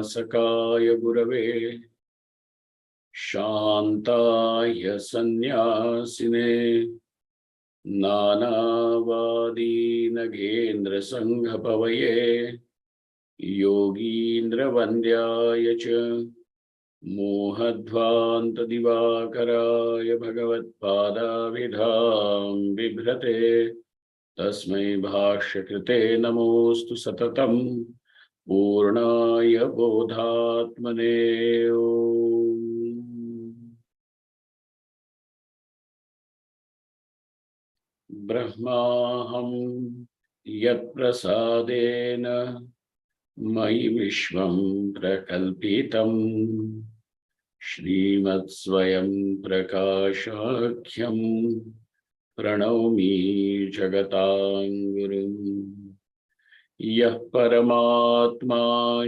Sakaya Gurave Shantaya Sannyasine Nanavadi Nagendra Sanghapavaye Yogindra Vandyaya Cha Mohadvanta Divakaraya Bhagavatpada Vidham Vibhrate Tasmai Bhashakrite Namostu Satatam Purnaya Bodhatmane Om. Brahmaham Yat Prasadena Mai Vishwam Prakalpitam Shrimad Swayam Prakashakhyam Pranavami Jagatam Gurum Yah Paramatma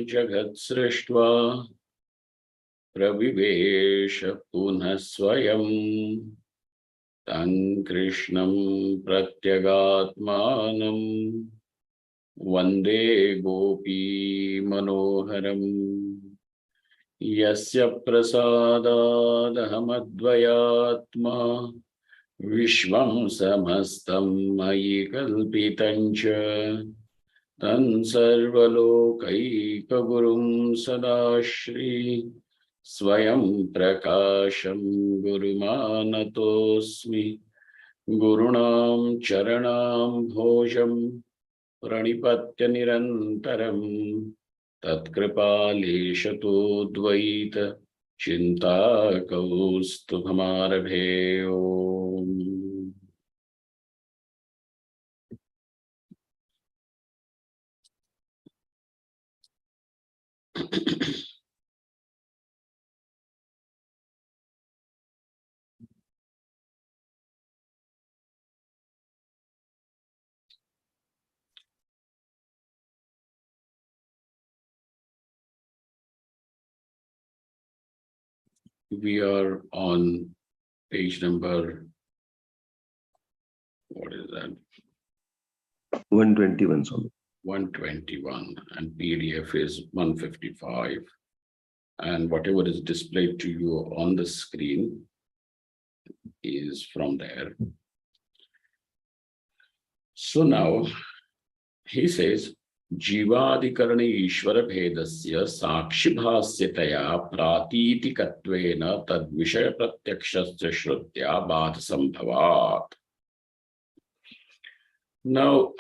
Jagat Srishtva Pravivesha Punha Swayam Tan Krishnam Pratyagatmanam Vande Gopi Manoharam Yasya Prasadadahamadvayatma Vishwam Samastam Mayi Kalpitancha Tan Sarvalokaikagurum Sadashri Swayam Prakasham Gurumanatosmi Gurunam Charanam Bhojam Pranipatya Nirantaram Tatkripa Dvaita Chinta Kaustubhamarabhe Om. We are on page number, what is that? 121, Swami. 121, and PDF is 155. And whatever is displayed to you on the screen is from there. So now he says, Jivadikarane Ishvara Bhedasya Sakshibhasyataya Pratitikatvena Tad Vishaya Pratyakshasya Shrutya Bhat Sambhavat. Now,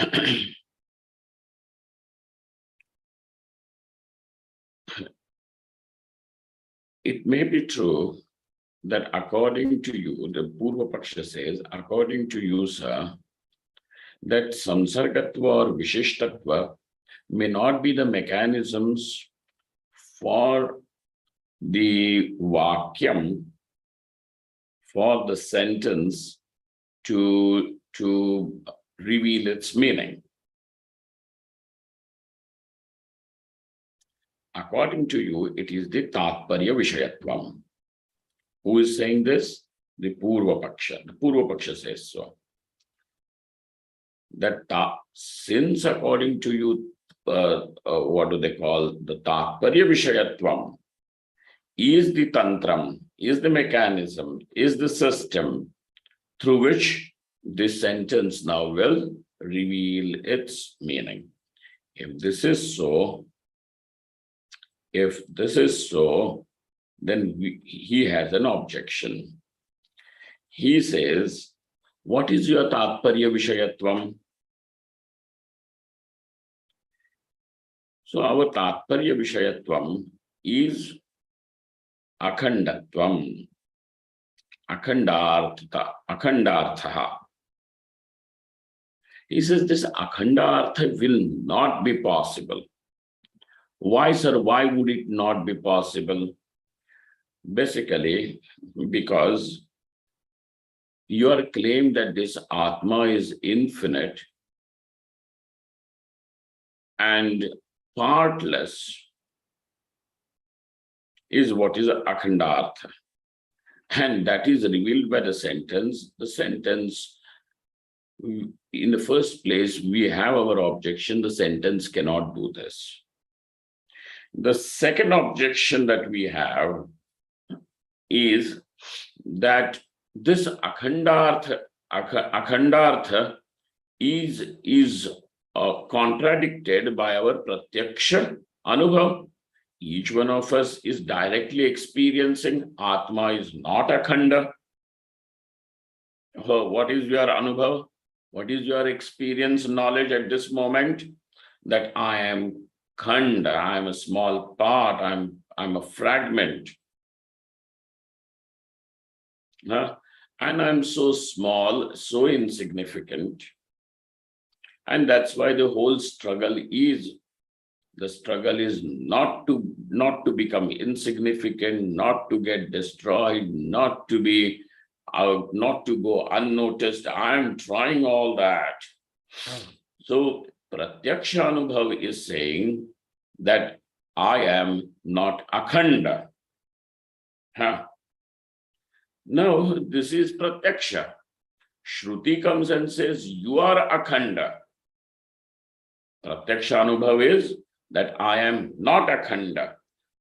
it may be true that according to you, the Purva Paksha says, according to you, sir, that Samsargatva or Vishishtatva may not be the mechanisms for the Vakyam, for the sentence to reveal its meaning. According to you, it is the Tatparya Vishayatvam. Who is saying this? The Purva Paksha. The Purva Paksha says so. That since according to you, what do they call the Tatparya Vishayatvam is the Tantram, is the mechanism, is the system through which this sentence now will reveal its meaning. If this is so, then he has an objection. He says, what is your Tatparya Vishayatvam? So our Tatparya Vishayatvam is Akhandatvam, Akhandartha. He says this Akhandartha will not be possible. Why, sir? Why would it not be possible? Basically, because your claim that this Atma is infinite and partless is what is Akhandartha. And that is revealed by the sentence. The sentence, in the first place, we have our objection, the sentence cannot do this. The second objection that we have is that this akhandartha is contradicted by our pratyaksha anubhav. Each one of us is directly experiencing Atma is not akhanda. What is your anubhav? What is your experience, knowledge at this moment? That I am khanda, I am a small part, I'm a fragment. And I'm so small, so insignificant. And that's why the whole struggle is not to become insignificant, not to get destroyed, not to go unnoticed. I'm trying all that. So Pratyaksha Anubhav is saying that I am not akhanda. Now, this is Pratyaksha. Shruti comes and says, you are akhanda. Pratyaksha Anubhav is that I am not akhanda.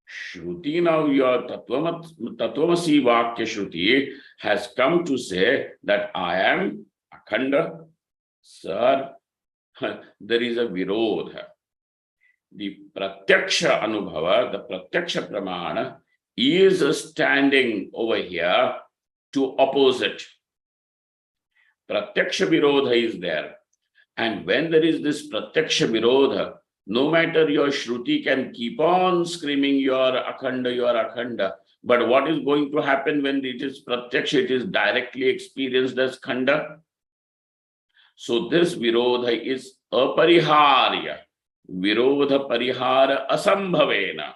Shruti, now your Tattvanusandhanam Vakya Shruti has come to say that I am akhanda. Sir, there is a virodha. The Pratyaksha Anubhava, the Pratyaksha Pramana, is standing over here to oppose it. Pratyaksha Virodha is there. And when there is this Pratyaksha Virodha, no matter your Shruti can keep on screaming, you are Akhanda. But what is going to happen when it is Pratyaksha? It is directly experienced as Khanda. So this Virodha is apariharya. Virodha parihara asambhavena.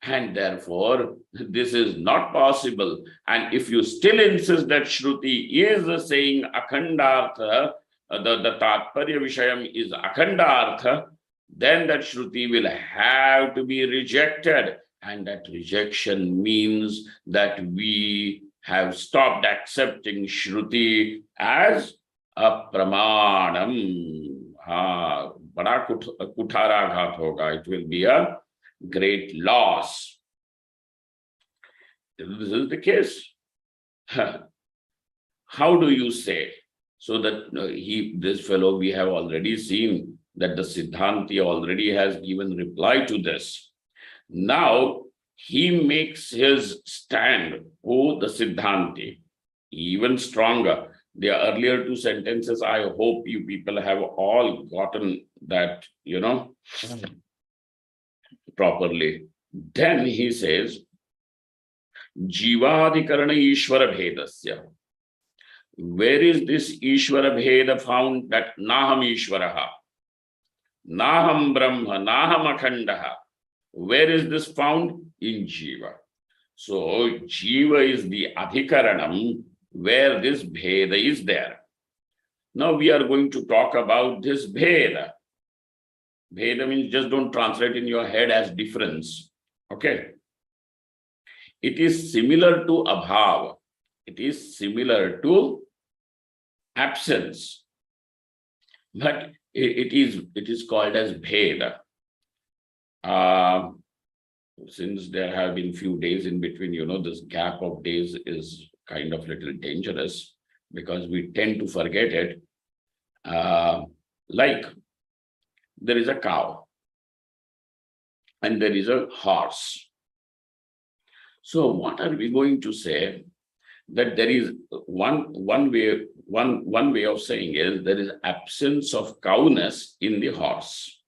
And therefore, this is not possible. And if you still insist that Shruti is saying Akhandartha, the Tatparya Vishayam is Akhandartha, then that Shruti will have to be rejected. And that rejection means that we have stopped accepting Shruti as a Pramanam. Bada kuthara ghat hoga. It will be a great loss. This is the case. How do you say? So that this fellow, we have already seen that the Siddhanti already has given reply to this. Now he makes his stand, the Siddhanti, even stronger. The earlier two sentences, I hope you people have all gotten that, properly. Then he says, Jivadikarana Ishvara Bhedasya. Where is this Ishvara Bheda found? That Naham Ishvaraha, Naham Brahma, Naham Akhandaha. Where is this found? In Jiva. So Jiva is the Adhikaranam where this Bheda is there. Now we are going to talk about this Bheda. Bheda means just don't translate in your head as difference. Okay. It is similar to abhava. It is similar to absence. But it is called as Bheda. Since there have been few days in between, this gap of days is kind of little dangerous because we tend to forget it. Like there is a cow and there is a horse. So what are we going to say? That there is one way of saying is there is absence of cowness in the horse.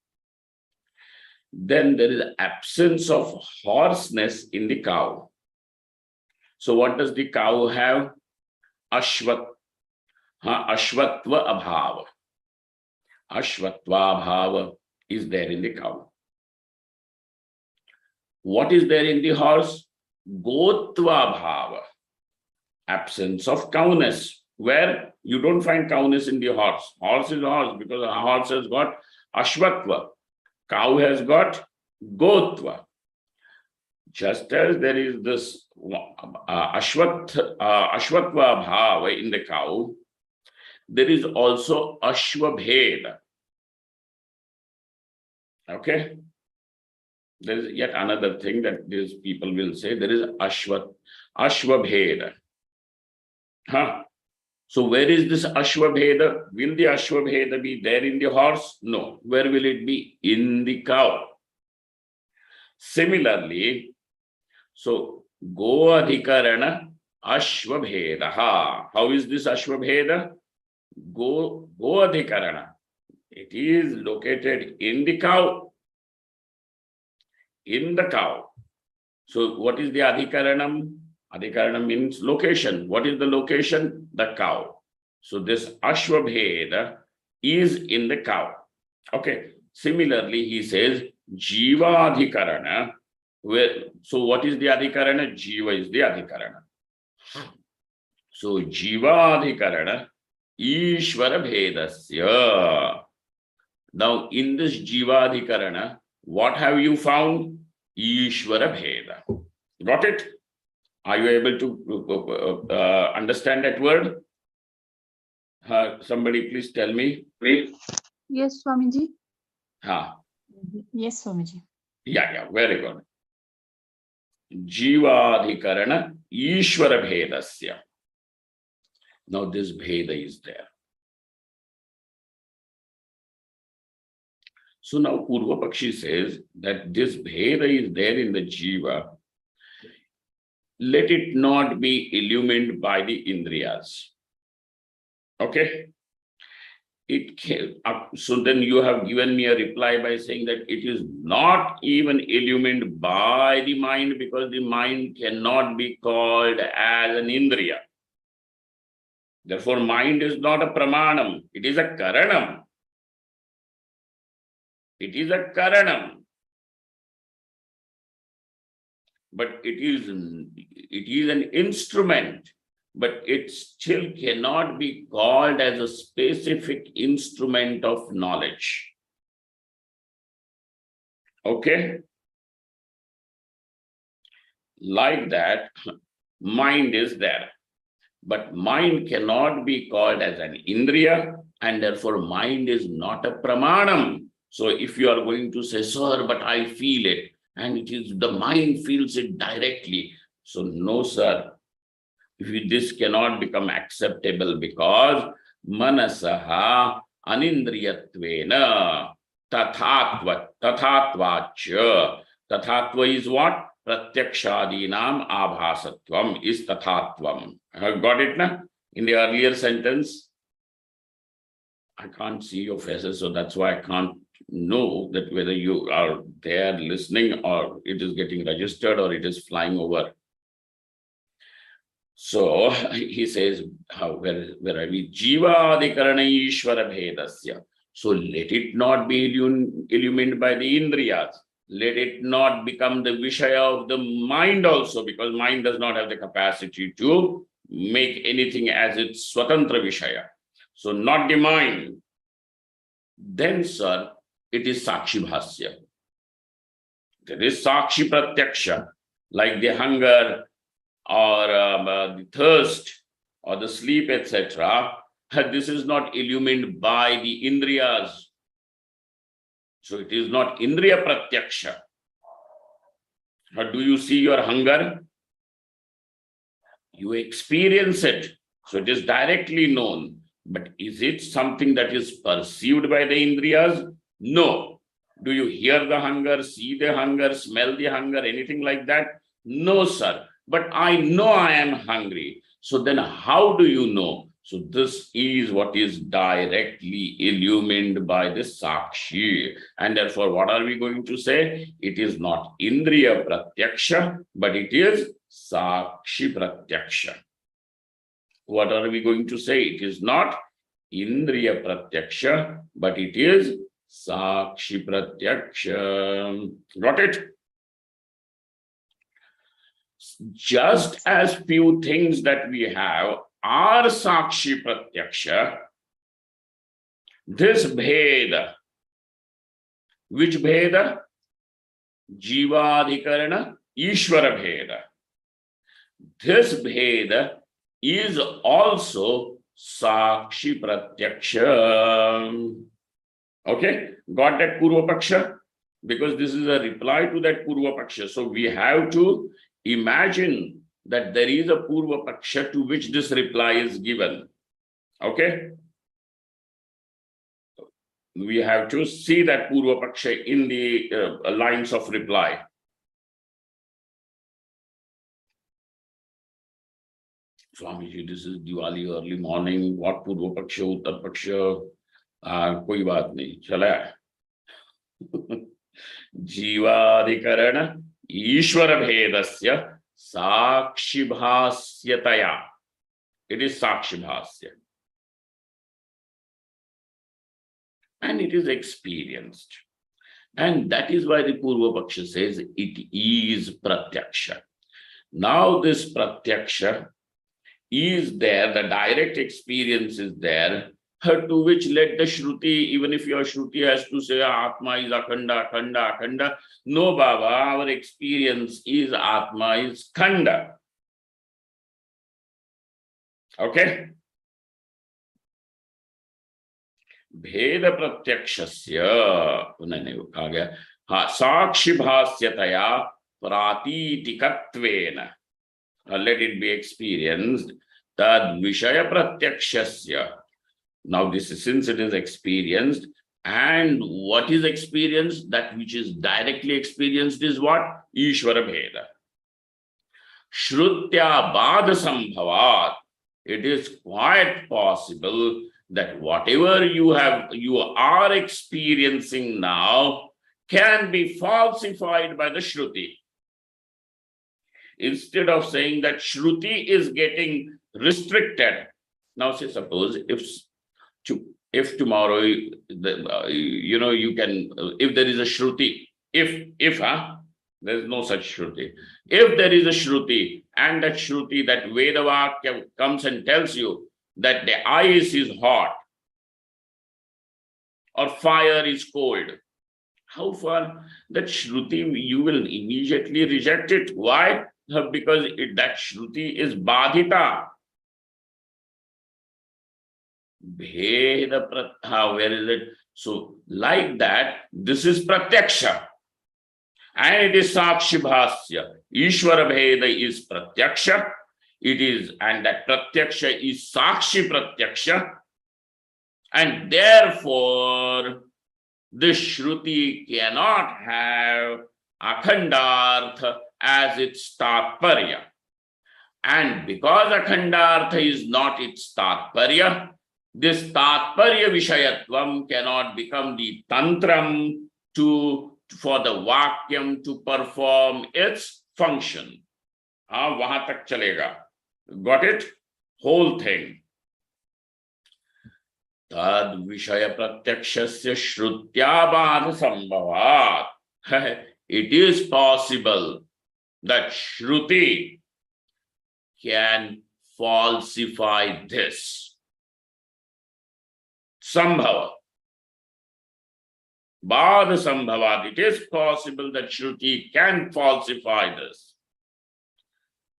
Then there is absence of horseness in the cow. So what does the cow have? Ashvatva abhava. Ashvatva abhava is there in the cow. What is there in the horse? Gotva bhava. Absence of cowness, where you don't find cowness in the horse. Horse is a horse because a horse has got ashvatva. Cow has got gotva. Just as there is this ashvatva bhava in the cow, there is also ashvabheda. Okay? There is yet another thing that these people will say. There is Ashwabheda. Huh? So where is this Ashwabheda? Will the Ashwabheda be there in the horse? No. Where will it be? In the cow. Similarly, so Go Adhikarana Ashwabhedaha. How is this Ashwabheda? Go Adhikarana. It is located in the cow. In the cow. So what is the Adhikaranam? Adhikaranam means location. What is the location? The cow. So this Ashwabheda is in the cow. Okay. Similarly, he says Jiva Adhikarana. So what is the Adhikarana? Jiva is the Adhikarana. So Jiva Adhikarana Ishvara Bhedasya. Now in this Jiva Adhikarana, what have you found? Ishvara Bheda. Got it? Are you able to understand that word? Somebody please tell me, please. Yes, Swamiji. Yes, Swamiji. Yeah, very good. Jivadhikarana Ishvara Bhedasya. Now this Bheda is there. So now Purva Pakshi says that this Bheda is there in the Jiva. Let it not be illumined by the Indriyas. Okay? So then you have given me a reply by saying that it is not even illumined by the mind, because the mind cannot be called as an Indriya. Therefore, mind is not a pramanam, it is a karanam. It is a karanam. But it is an instrument, but it still cannot be called as a specific instrument of knowledge. Okay? Like that, mind is there. But mind cannot be called as an Indriya, and therefore mind is not a pramanam. So if you are going to say, sir, but I feel it, and it is the mind feels it directly. So no, sir. This cannot become acceptable, because manasaha anindriyatvena tathatvacha. Tathatva is what? Pratyakshadinam abhasatvam is tathatvam. Have got it now? In the earlier sentence, I can't see your faces, so that's why I can't know that whether you are there listening or it is getting registered or it is flying over. So he says, where are we? Jiva Adhikarana Ishvara Bhedasya. So let it not be illumined by the Indriyas. Let it not become the Vishaya of the mind also, because mind does not have the capacity to make anything as its Swatantra Vishaya. So not the mind. Then, sir, it is Sakshi Bhasya. There is Sakshi Pratyaksha, like the hunger or the thirst or the sleep, etc. This is not illumined by the Indriyas. So it is not Indriya Pratyaksha. Do you see your hunger? You experience it. So it is directly known. But is it something that is perceived by the Indriyas? No. Do you hear the hunger, see the hunger, smell the hunger, anything like that? No, sir. But I know I am hungry. So then how do you know? So this is what is directly illumined by the Sakshi. And therefore, what are we going to say? It is not Indriya Pratyaksha, but it is Sakshi Pratyaksha. What are we going to say? It is not Indriya Pratyaksha, but it is Sakshi Pratyaksha. Got it? Just as few things that we have are Sakshi Pratyaksha, this Bheda, which Bheda? Jivadhikarana Ishvara Bheda. This Bheda is also Sakshi Pratyaksha. Okay, got that, Purva Paksha? because this is a reply to that Purva Paksha. So we have to imagine that there is a Purva Paksha to which this reply is given. Okay? We have to see that Purva Paksha in the lines of reply. Swamiji, this is Diwali early morning. What Purva Paksha, Uttar Paksha? कोई बात नहीं, चला जीवाधिकरण ईश्वर भेदस्य साक्षिभास्यतया. It is sakshibhasya. And it is experienced. And that is why the Purva Paksha says it is pratyaksha. Now this pratyaksha is there, the direct experience is there, to which let the Shruti, even if your Shruti has to say Atma is Akhanda, Akhanda, Akhanda. No, Baba, our experience is Atma is Khanda. Okay? Bheda pratyakshasya, sakshibhasyataya pratitikatvena. Let it be experienced. Tad vishaya pratyakshasya. Now this is, since it is experienced, and what is experienced? That which is directly experienced is what? Ishvara Bheda. Shrutya Bada Sambhavat. It is quite possible that whatever you are experiencing now can be falsified by the Shruti. Instead of saying that Shruti is getting restricted. Now say, suppose if tomorrow, you can, if there is a Shruti, there is no such Shruti. If there is a Shruti, and that Shruti, that Vedavakya comes and tells you that the ice is hot or fire is cold, how far that Shruti, you will immediately reject it. Why? Because that Shruti is Badhita. Bheda Pratha, where is it? So, like that, this is Pratyaksha. And it is Sakshibhasya. Ishvara Bheda is Pratyaksha. It is, and that Pratyaksha is Sakshi Pratyaksha. And therefore, this Shruti cannot have Akhandartha as its Tatparya. And because Akhandartha is not its Tatparya, this Tatparya Vishayatvam cannot become the Tantram for the Vakyam to perform its function. Wahan tak chalega. Got it? Whole thing. Tad Vishaya Pratyakshasya Shrutya Badha Sambhavat. It is possible that Shruti can falsify this. Sambhava. Badha Sambhavat. It is possible that Shruti can falsify this.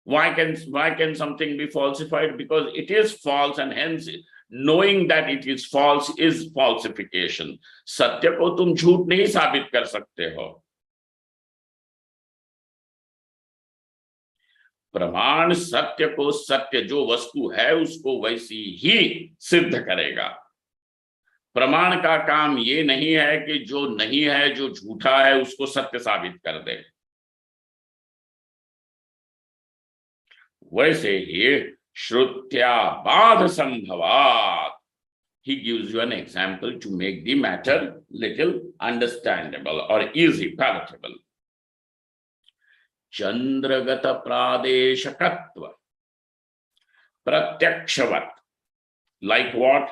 Why can something be falsified? Because it is false, and hence knowing that it is false is falsification. Satya ko tum jhoot nahi sabit kar sakte ho. प्रमाण सत्य को, सत्य जो वस्तु है उसको वैसी ही सिद्ध करेगा. प्रमाण का काम ये नहीं है कि जो नहीं है, जो झूठा है, उसको सत्य साबित कर दे. वैसे ही श्रुत्या बाध संभवात. He gives you an example to make the matter little understandable or easy, palatable. Chandragata pradeshakatva. Pratyakshavat. Like what?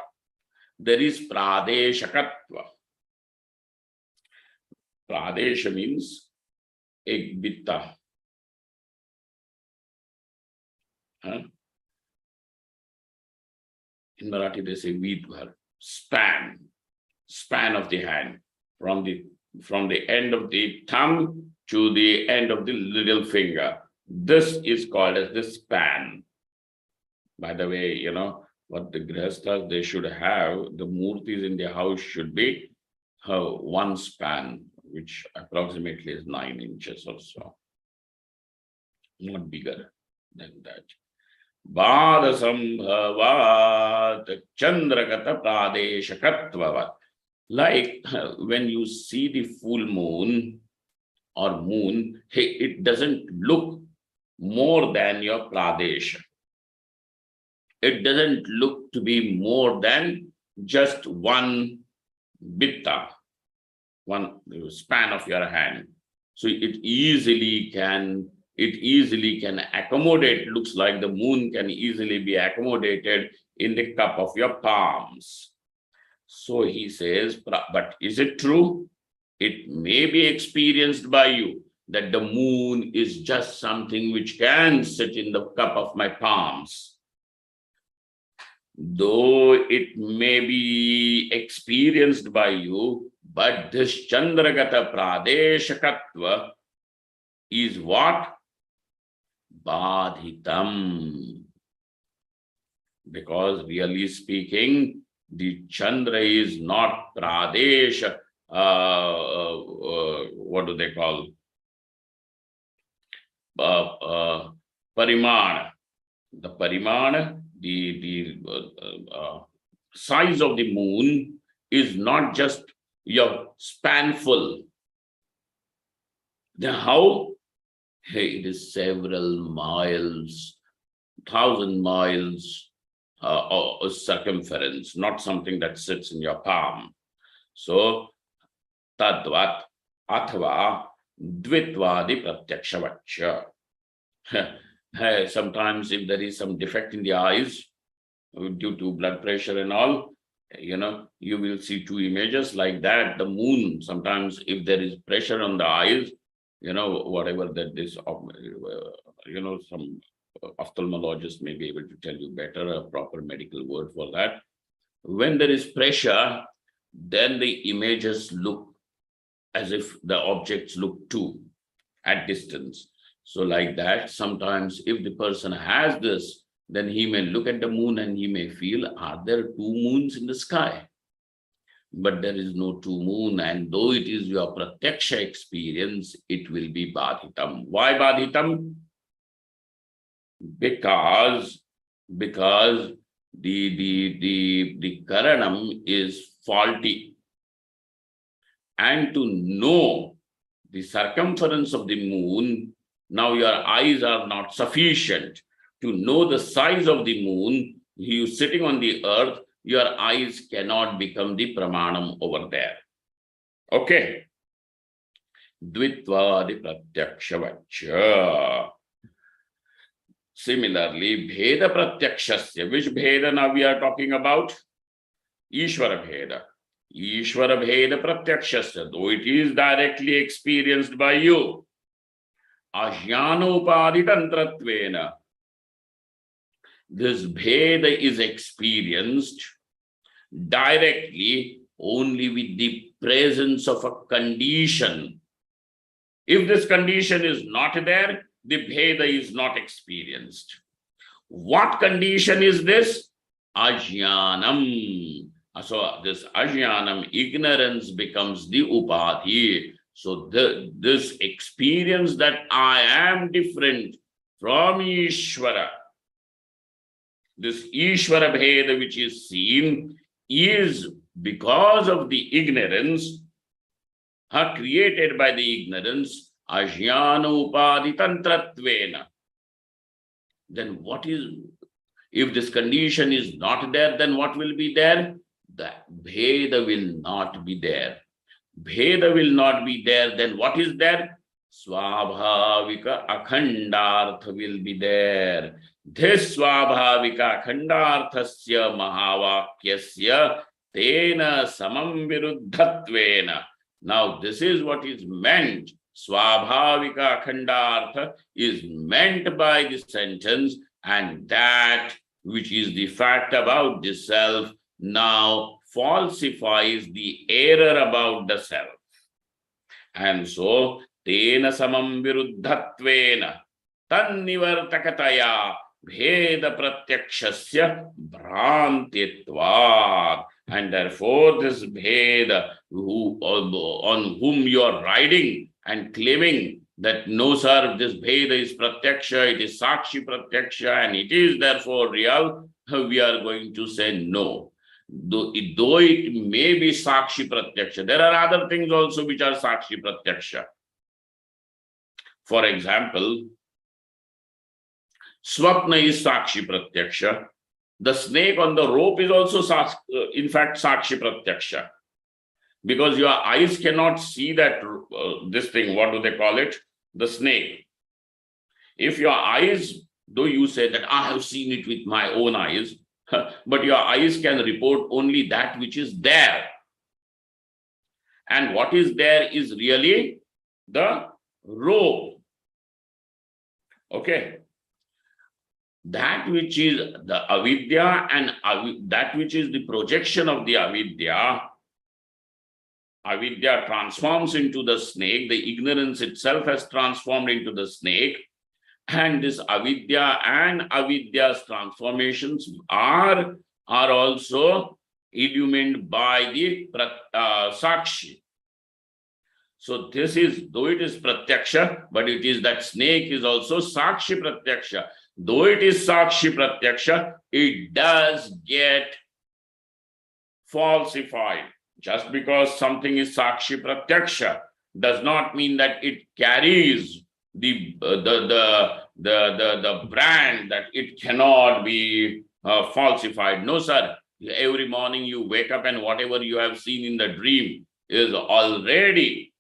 There is pradeshakatva. Pradesha means ek bitta. In Marathi they say vidbhar. Span of the hand, from the end of the thumb to the end of the little finger. This is called as the span. By the way, what the grihasthas, they should have, the murtis in their house should be one span, which approximately is 9 inches or so, not bigger than that. Badasambhavat Chandrakata Pradeshakatvavat. Like when you see the full moon or moon, it doesn't look more than your Pradesh. It doesn't look to be more than just one bitta, one span of your hand. So it easily can accommodate, looks like the moon can easily be accommodated in the cup of your palms. So he says, but is it true? It may be experienced by you that the moon is just something which can sit in the cup of my palms. Though it may be experienced by you, but this Chandragata Pradeshakatva is what? Badhitam. Because really speaking, the Chandra is not Pradesh, what do they call? Parimana. The Parimana, the size of the moon is not just your spanful. Then how? Hey, it is several miles, 1,000 miles circumference, not something that sits in your palm. So, tadvat athva dvitvadi pratyakshavachya. Sometimes if there is some defect in the eyes due to blood pressure and all, you will see two images like that. The moon, sometimes if there is pressure on the eyes, whatever that is, some ophthalmologist may be able to tell you better, a proper medical word for that. When there is pressure, then the images look as if the objects look too at distance. So like that, sometimes if the person has this, then he may look at the moon and he may feel, are there two moons in the sky? But there is no two moon, and though it is your pratyaksha experience, it will be badhitam. Why badhitam? Because the karanam is faulty. And to know the circumference of the moon, now your eyes are not sufficient. To know the size of the moon, you sitting on the earth, your eyes cannot become the pramanam over there. Okay. Dvitvadi pratyakshavacha. Similarly, Bheda Pratyakshasya. Which Bheda now we are talking about? Ishvara Bheda. Ishvara Bheda Pratyakshasya. Though it is directly experienced by you. Ajnana Upadi Tantratvena. This Bheda is experienced directly only with the presence of a condition. If this condition is not there, the Bheda is not experienced. What condition is this? Ajnanam. So this ajnanam, ignorance, becomes the upadhi. So this experience that I am different from Ishvara, this Ishvara Bheda which is seen, is because of the ignorance created by the ignorance, ajnana upadi tantratvena. Then what is, if this condition is not there, then what will be there? The Bheda will not be there. Bheda will not be there, then what is there? Swabhavika akhandartha will be there. This Swabhavika akhandarthasya mahavakyasya tena samam viruddhatvena. Now this is what is meant. Swabhavika akhandartha is meant by the sentence, and that which is the fact about the self now falsifies the error about the self. And so, tena samam viruddhatvena tannivartakataya bheda pratyakshasya brantitvat. And therefore, this Bheda, on whom you are riding and claiming that no, sir, this Bheda is Pratyaksha, it is Sakshi Pratyaksha, and it is therefore real, we are going to say no. Though it may be Sakshi Pratyaksha, there are other things also which are Sakshi Pratyaksha. For example, Swapna is Sakshi Pratyaksha. The snake on the rope is also, in fact, Sakshi Pratyaksha. Because your eyes cannot see that, this thing, what do they call it? The snake. If your eyes, though you say that I have seen it with my own eyes, but your eyes can report only that which is there. And what is there is really the rope. Okay. That which is the avidya and that which is the projection of the avidya transforms into the snake. The ignorance itself has transformed into the snake. And this avidya and avidya's transformations are also illumined by the sakshi. So this is, though it is pratyaksha, but it is that snake is also sakshi pratyaksha. Though it is sakshi pratyaksha, it does get falsified. Just because something is sakshi pratyaksha does not mean that it carries the brand that it cannot be falsified. No, sir. Every morning you wake up and whatever you have seen in the dream is already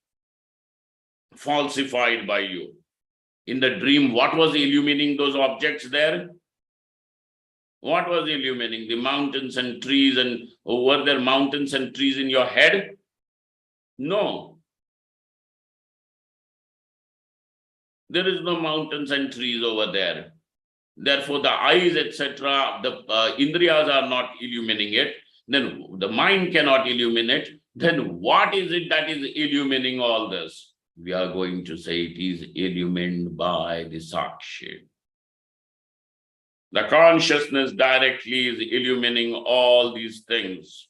falsified by you. In the dream, what was illumining those objects there? What was illumining? The mountains and trees, and were there mountains and trees in your head? No. There is no mountains and trees over there. Therefore, the eyes, etc., the indriyas are not illumining it. Then the mind cannot illuminate. Then what is it that is illumining all this? We are going to say it is illumined by the sakshi. The consciousness directly is illumining all these things.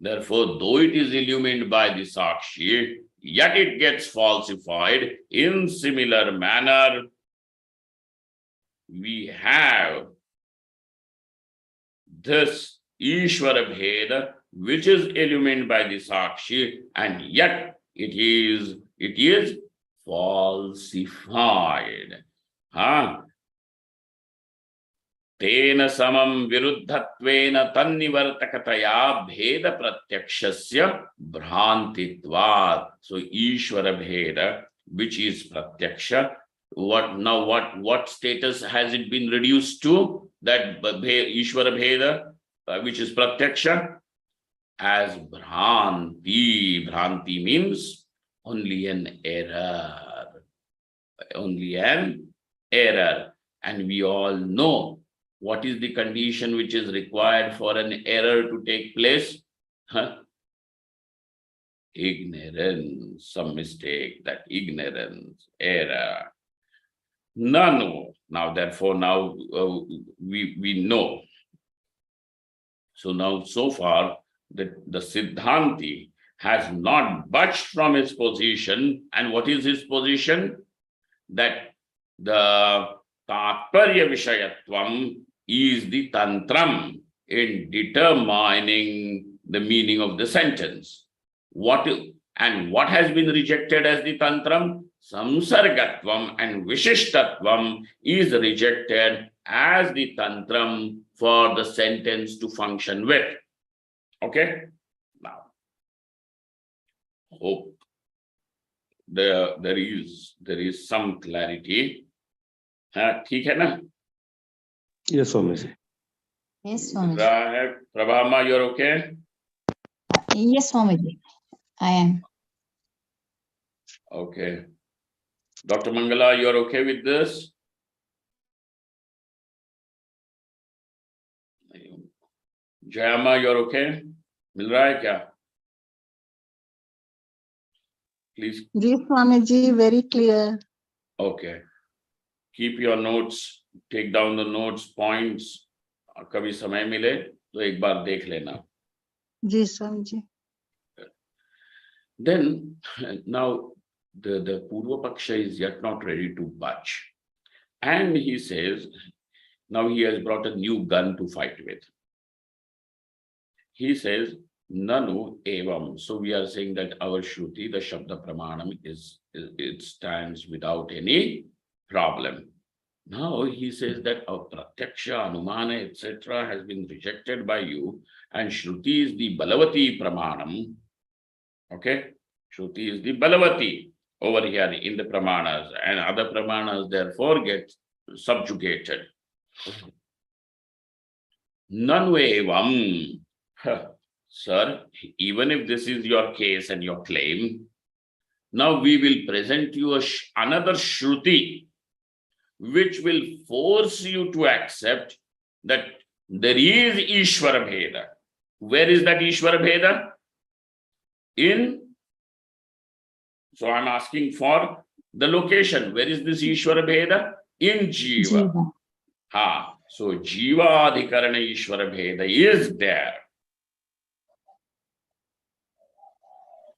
Therefore, though it is illumined by the sakshi, yet it gets falsified. In similar manner, we have this Ishvara Bheda, which is illumined by the Sakshi, and yet it is falsified. Tena samam viruddhatvena tannivartakataya bheda pratyakshasya bhrantitvat. So Ishvara Bheda, which is pratyaksha, what status has it been reduced to? That Ishvara Bheda, which is pratyaksha, as bhranti. Bhranti means only an error. Only an error. And we all know what is the condition which is required for an error to take place? Ignorance, some mistake, that ignorance, error. No. Now, therefore, now we know. So now, so far, the Siddhanti has not budged from his position. And what is his position? That the Tattvarya Vishayatvam is the Tantram in determining the meaning of the sentence. What has been rejected as the Tantram? Samsargatvam and Vishishtatvam is rejected as the Tantram for the sentence to function with. Okay? Now, hope there is some clarity. ठीक है ना? Yes, Swamiji. Yes, Swamiji. Prabhama, you're okay? Yes, Swamiji. I am. Okay. Dr. Mangala, you're okay with this? Jayama, you're okay? मिल रहा है क्या? Please. Yes, Swamiji, very clear. Okay. Keep your notes, take down the notes, points, कभी समय मिले तो एक बार देख लेना. जी Swami ji. Then now the Purva Paksha is yet not ready to budge. And he says, now he has brought a new gun to fight with. He says, Nanu evam. So we are saying that our Shruti, the Shabda Pramanam, it stands without any problem. Now he says that our Pratyaksha, Anumana, etc. has been rejected by you, and Shruti is the Balavati Pramanam. Okay? Shruti is the Balavati over here in the Pramanas, and other Pramanas therefore get subjugated. Nanvevam. Sir, even if this is your case and your claim, now we will present you another Shruti, which will force you to accept that there is Ishvara Bheda. Where is that Ishvara Bheda? So I'm asking for the location. Where is this Ishvara Bheda? In Jiva. Jiva. So Jiva Adhikarana Ishvara Bheda is there.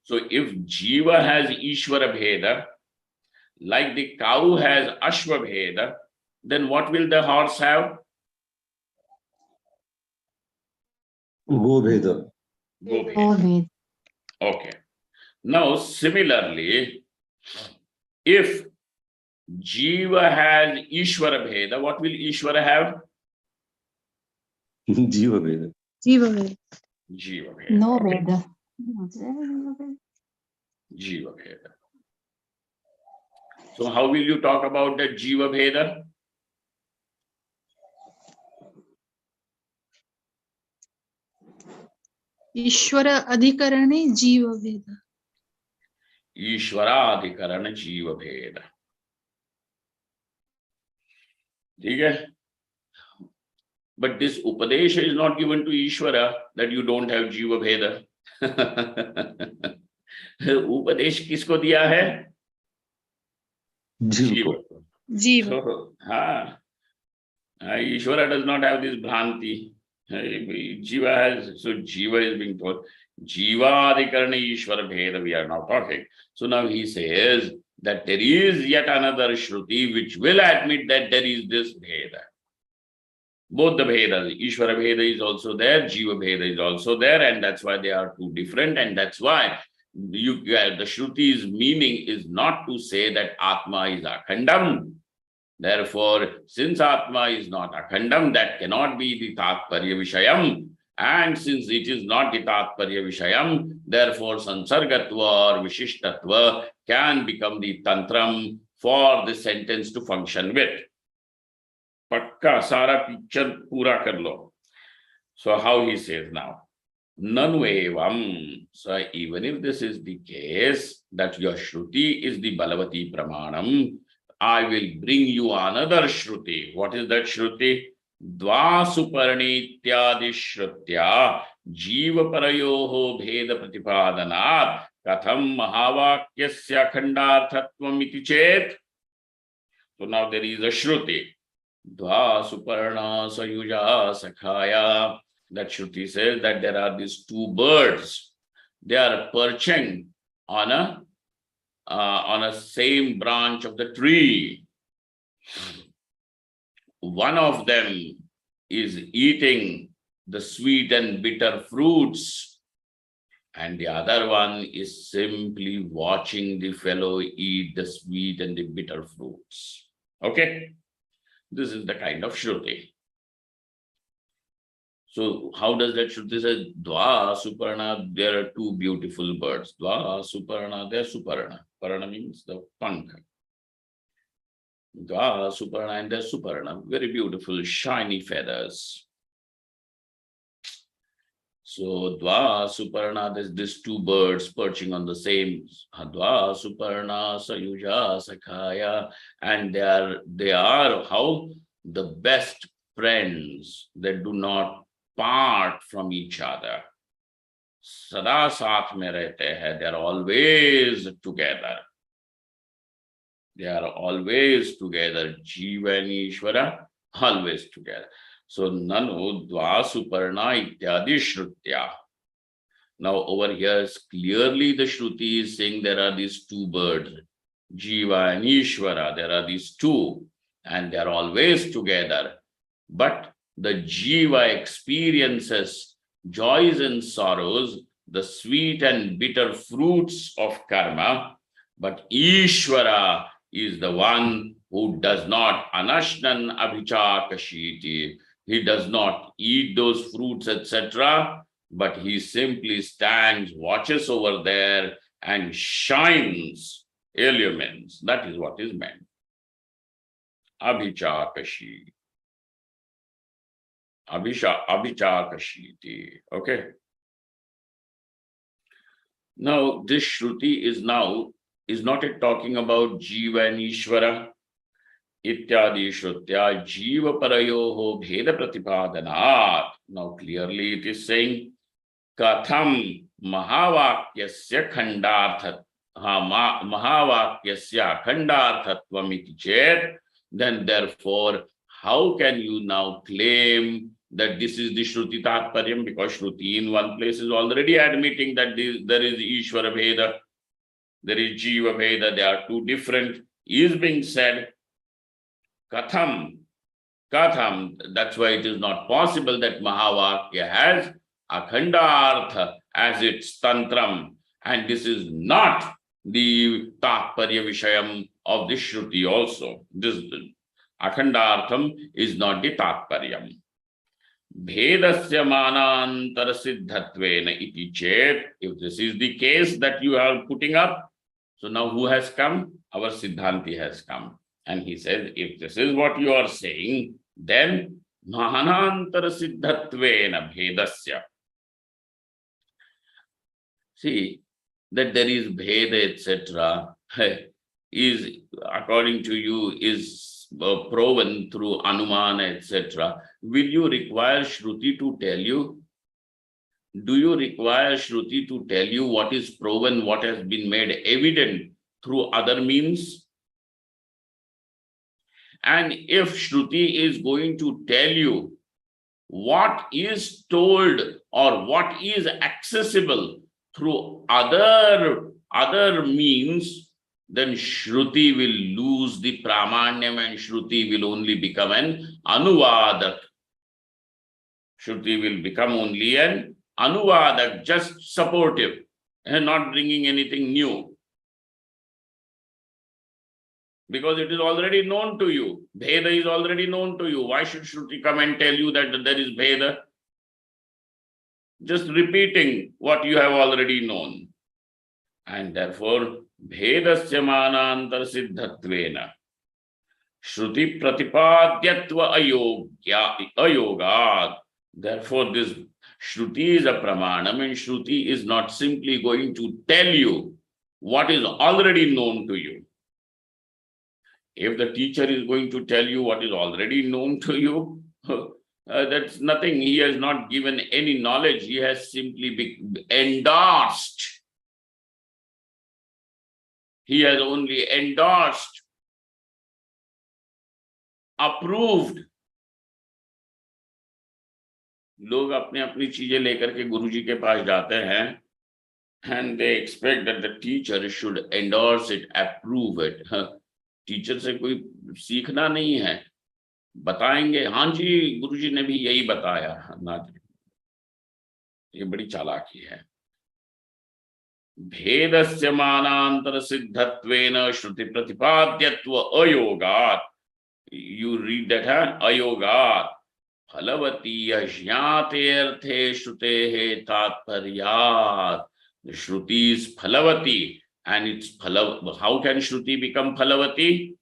So if Jiva has Ishvara Bheda, like the cow has Ashva Bheda, then what will the horse have? Go Bheda. Go Bheda. Bheda. Okay. Now similarly, if Jiva has Ishvara Bheda, what will Ishvara have? Jiva Bheda. Jiva Bheda. Jiva Bheda. No Okay. Veda. Jiva Bheda. So how will you talk about that Jiva Bheda? ईश्वर अधिकरणे जीव भेद. Ishvaradhikarana Jiva Bheda. Okay? But this Upadesha is not given to Ishvara that you don't have Jiva Bheda. Upadesh kisko diya hai? Jiva. जीव. So, Ishvara does not have this Bhranti. Jiva has, so Jiva is being told, Jiva Adhikarana Ishvara Bheda we are now talking. So now he says that there is yet another Shruti which will admit that there is this Bheda. Both the Bhedas, Ishvara Bheda is also there, Jiva Bheda is also there, and that's why they are two different, and that's why the Shruti's meaning is not to say that Atma is Akhandam. Therefore, since Atma is not Akhandam, that cannot be the Tatparya Vishayam. And since it is not the Tatparya Vishayam, therefore Sansargatva or Vishishtatva can become the Tantram for the sentence to function with. Pakka sara picture pura kar lo. So how he says now? Nanu evam. So even if this is the case, that your Shruti is the Balavati Pramanam, I will bring you another Shruti. What is that Shruti? Dva suparnityadi Shrutya Jiva Parayoho Bheda Pratipadanat Katham Mahavakyasya Khandarthatvam iti chet. So now there is a Shruti. Dva Suparna Sayuja Sakhaya. That Shruti says that there are these two birds. They are perching on a same branch of the tree. One of them is eating the sweet and bitter fruits, and the other one is simply watching the fellow eat the sweet and the bitter fruits. Okay? This is the kind of Shruti. So how does that Shruti say? Dva Suparna, there are two beautiful birds. Dva Suparna, they are Suparna. Parana means the punk. Dva Suparna and they are Suparna. Very beautiful, shiny feathers. So Dva Suparna, there's these two birds perching on the same. Dva Suparna Sayuja Sakhaya. And they are how? The best friends that do not part from each other. Sada saath mein rehte hai. They are always together. They are always together. Jiva and Ishvara, always together. So nanu dva suparna ityadi shrutya. Now over here clearly the Shruti is saying there are these two birds, Jiva and Ishvara. There are these two and they are always together. But the Jiva experiences joys and sorrows, the sweet and bitter fruits of karma. But Ishvara is the one who does not anashnan abhichakashiti. He does not eat those fruits, etc. But he simply stands, watches over there and shines, illumines. That is what is meant. Abhichakashi. Abhichakashiti. Okay. Now, this Shruti is not it talking about Jiva and Ishvara? Ityadi Shrutya Jiva Parayoho Bheda Pratipadanat. Now, clearly it is saying Katham Mahavakyasya Khandarthat Mahavakyasya Khandarthatvam iti chet. Then therefore, how can you now claim that this is the Shruti Tatparyam? Because Shruti in one place is already admitting that there is Ishvara Bheda, there is Jiva Bheda, they are two different, is being said. Katham, that's why it is not possible that Mahavakya has Akhandartha as its tantram, and this is not the Tatparya Vishayam of the Shruti also. This Akhandartham is not the Tatparyam. Bhedasya manantara siddhatvena iti chet. If this is the case that you are putting up, so now who has come? Our Siddhanti has come. And he says, if this is what you are saying, then manantara siddhatvena bhedasya. See, that there is bheda, etc., is, according to you, is proven through anumana, etc. Will you require Shruti to tell you? Do you require Shruti to tell you what is proven, what has been made evident through other means? And if Shruti is going to tell you what is told or what is accessible through other means, then Shruti will lose the Pramanyam and Shruti will only become an Anuvadak. Shruti will become only an Anuvadak, just supportive and not bringing anything new. Because it is already known to you. Bheda is already known to you. Why should Shruti come and tell you that there is Bheda? Just repeating what you have already known. And therefore, Bhedasya manantar siddhatvena Shruti pratipadyatva ayogad. Therefore, this Shruti is a pramanam, and Shruti is not simply going to tell you what is already known to you. If the teacher is going to tell you what is already known to you, that's nothing. He has not given any knowledge. He has simply endorsed. He has only endorsed, approved. लोग अपने अपनी चीजें लेकर के गुरुजी के पास जाते हैं, and they expect that the teacher should endorse it, approve it. Teacher से कोई सीखना नहीं है, बताएंगे हाँ जी गुरुजी ने भी यही बताया ना, ये बड़ी चालाकी है. भेदस्य मानांतर सिद्धत्वेन श्रुति प्रतिपाद्यत्व अयोगात्. You read that, huh? Ayogat. Phalavati ajñate arthe shrutehe tatparyat. The Shruti is Phalavati, and it's how can Shruti become Phalavati?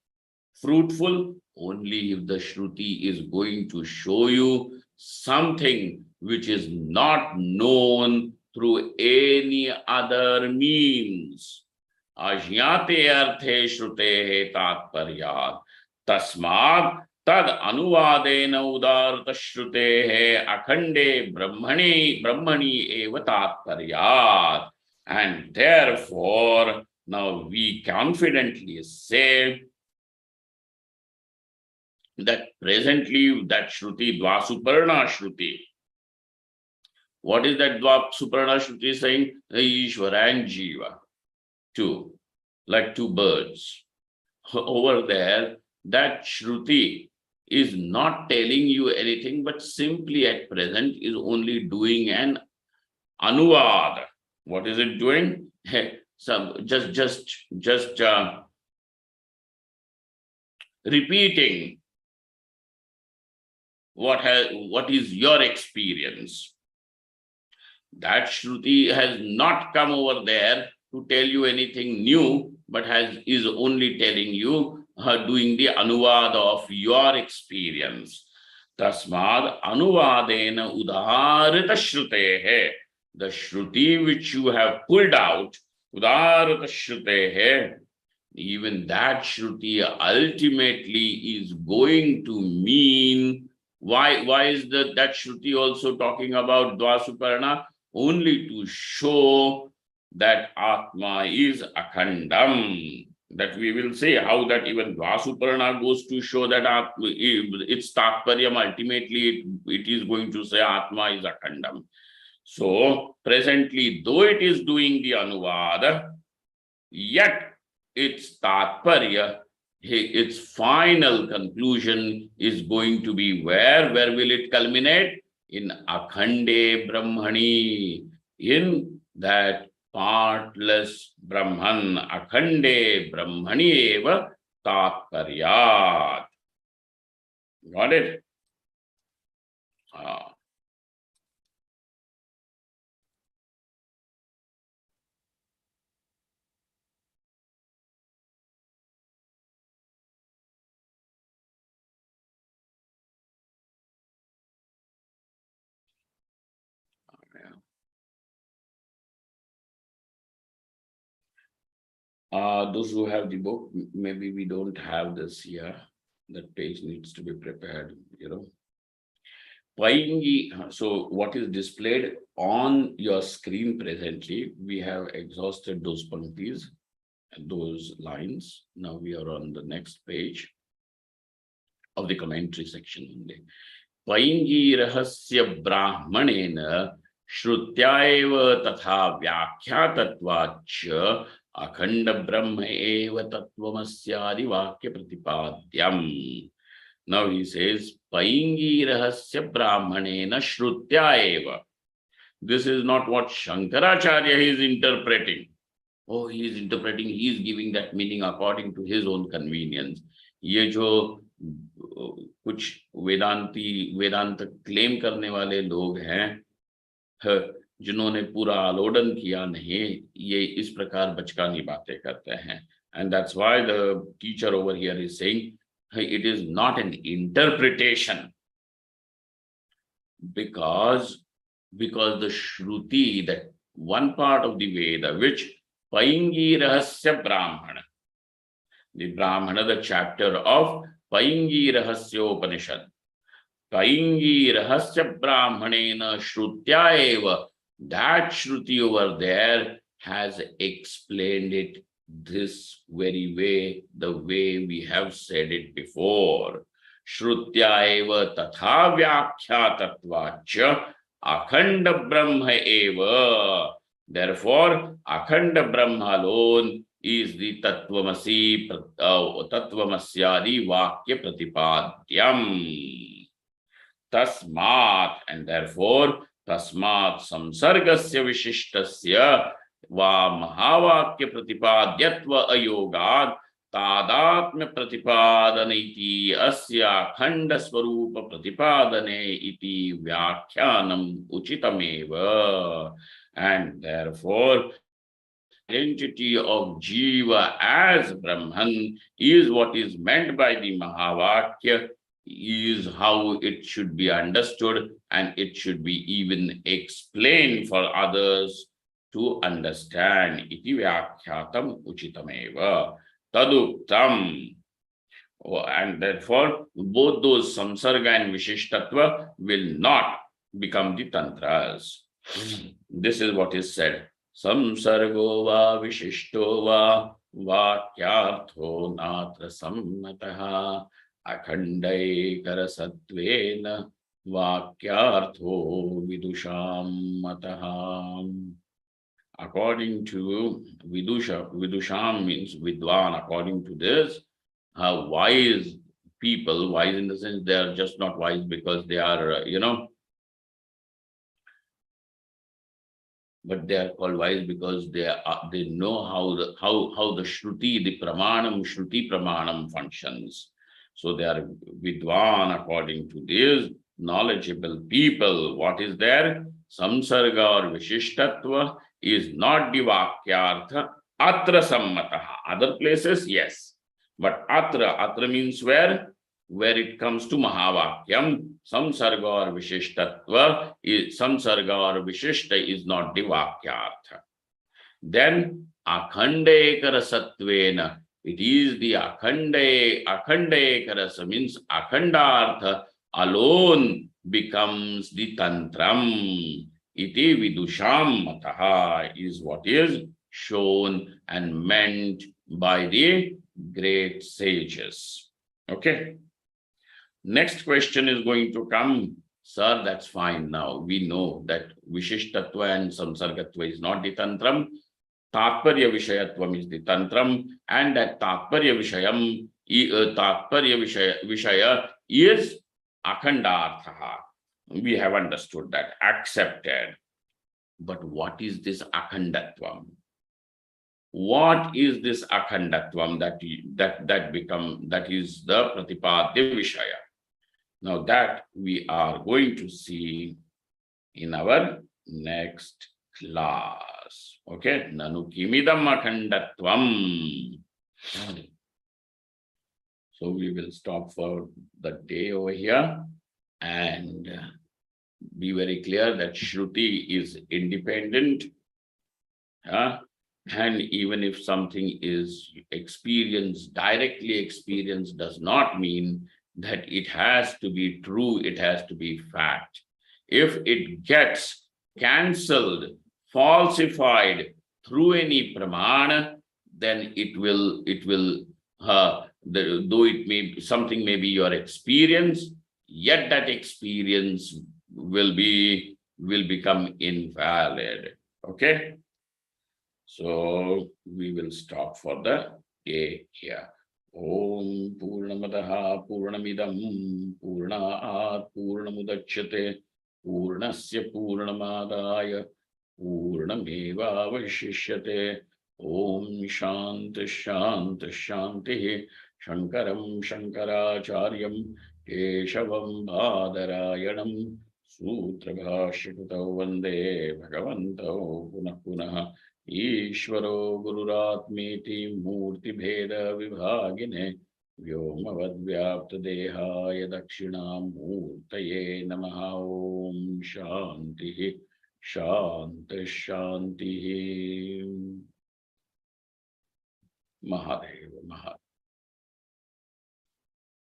Fruitful? Only if the Shruti is going to show you something which is not known through any other means. Ajñate arthe shrutehe tatparyat. Tasmad tad anuvadena udarta shrutehe akhande brahmani eva tatparyat. And therefore, now we confidently say that presently that Shruti, Dvasuparna Shruti. What is that Dvasuparna Shruti saying? Ishvara and Jiva. Two, like two birds. Over there, that Shruti is not telling you anything, but simply at present is only doing an anuvad. What is it doing? Some just repeating what is your experience. That Shruti has not come over there to tell you anything new, but is only telling you, doing the anuvad of your experience. Tasmad anuvadena udarita shrutehe. The Shruti which you have pulled out, udarita shrutehe, even that Shruti ultimately is going to mean, why is that Shruti also talking about Dvasuparna? Only to show that Atma is Akhandam. That we will say how that even Dvasuparna goes to show that its Tathparyam ultimately it is going to say Atma is Akhandam. So presently, though it is doing the Anuvad, yet its Tathparya, its final conclusion is going to be where? Where will it culminate? In Akhande Brahmani, in that partless Brahman, Akhande Brahmani eva Tathparyat. Got it? Those who have the book, maybe we don't have this here. That page needs to be prepared, Paingi, so what is displayed on your screen presently, we have exhausted those panktis, those lines. Now we are on the next page of the commentary section only. Paingi rahasya brahmanena shrutyaeva tatha vyakhyatatvach akhanda brahma eva tatvamasyadi vakya pratipadyam. Now he says, Paingi rahasya brahmanena shrutyaeva. This is not what Shankaracharya is interpreting. Oh, he is interpreting, he is giving that meaning according to his own convenience. ये जो कुछ वेदांत claim करने वाले लोग हैं, जिन्होंने पूरा आलोडन किया नहीं, ये इस प्रकार बचकानी बातें करते हैं. And that's why the teacher over here is saying, it is not an interpretation, because the Shruti, that one part of the Veda, which Paingi Rahasya Brahmana, the Brahmana, the chapter of Paingi Rahasya Upanishad, Paingi Rahasya Brahmanena Shrutyaeva, that Shruti over there has explained it this very way, the way we have said it before. Shrutyaeva tatha vyakhyatatvach akhanda brahma eva. Therefore, akhanda brahma alone is the tatvamasi tatvamasyadi vakya pratipadyam. Tasmat, and therefore tasmat samsargasya vishishtasya va mahavakya pratipadyatva ayogad tadatmya pratipadaniti asya khanda swarupa pratipadane iti vyakhyanam uchitameva. And therefore identity of Jiva as Brahman is what is meant by the Mahavakya, is how it should be understood, and it should be even explained for others to understand. Iti vyakyatam uchitameva taduktam. And therefore, both those samsarga and vishishtatva will not become the tantras. This is what is said. Samsargo va vishishto va vakyartho natra sammataha akhandaikara vakyartho vidusham mataham. According to Vidusham means Vidwan. According to this, wise people, wise in the sense they are just not wise because they are, but they are called wise because they know how the Shruti, the Shruti Pramanam functions. So they are Vidwan according to these knowledgeable people. What is there? Samsarga or Vishishtatva is not the Vakyartha. Atra Sammataha. Other places, yes. But Atra means where? Where it comes to Mahavakyam, Samsarga or Vishishtatva, Samsarga or Vishishta is not the Vakyartha. Then Akhandaikara Sattvena, it is the Akhandaikarasa means Akhandartha alone becomes the Tantram. Iti Vidusham Mataha is what is shown and meant by the great sages. Okay. Next question is going to come. Sir, that's fine now. We know that Vishishtatva and Samsargatva is not the Tantram. Tatparya Vishayatvam is the Tantram. And that Tatparya Vishaya is Akhandartha. We have understood that, accepted. But what is this Akhandatvam? What is this Akhandatvam that is the Pratipadya Vishaya? Now that we are going to see in our next class. Okay, Nanu Kimidam Akhandatvam. So we will stop for the day over here and be very clear that Shruti is independent. And even if something is experienced, directly experienced, does not mean that it has to be true, it has to be fact. If it gets cancelled, falsified through any pramana, then though it may be something may be your experience, yet that experience will become invalid. Okay. So we will stop for the day here. Om Purnamadaha Purnamidam Purnaat Purnamudachyate Purnasya Purnamadaya Purnameva Vashishyate. Om Shanti Shanti Shanti. Shankaram Shankaracharyam Keshavam Bhadarayanam Sutra Bhashikutau Vande Bhagavanto Punah Punah Ishvaro Gururatmeti Murti Bheda Vibhagine Vyomavadvyapta Dehaya Dakshinam Murtaye Namaha. Om Shanti Shanti Shanti. Mahadeva Mahadeva.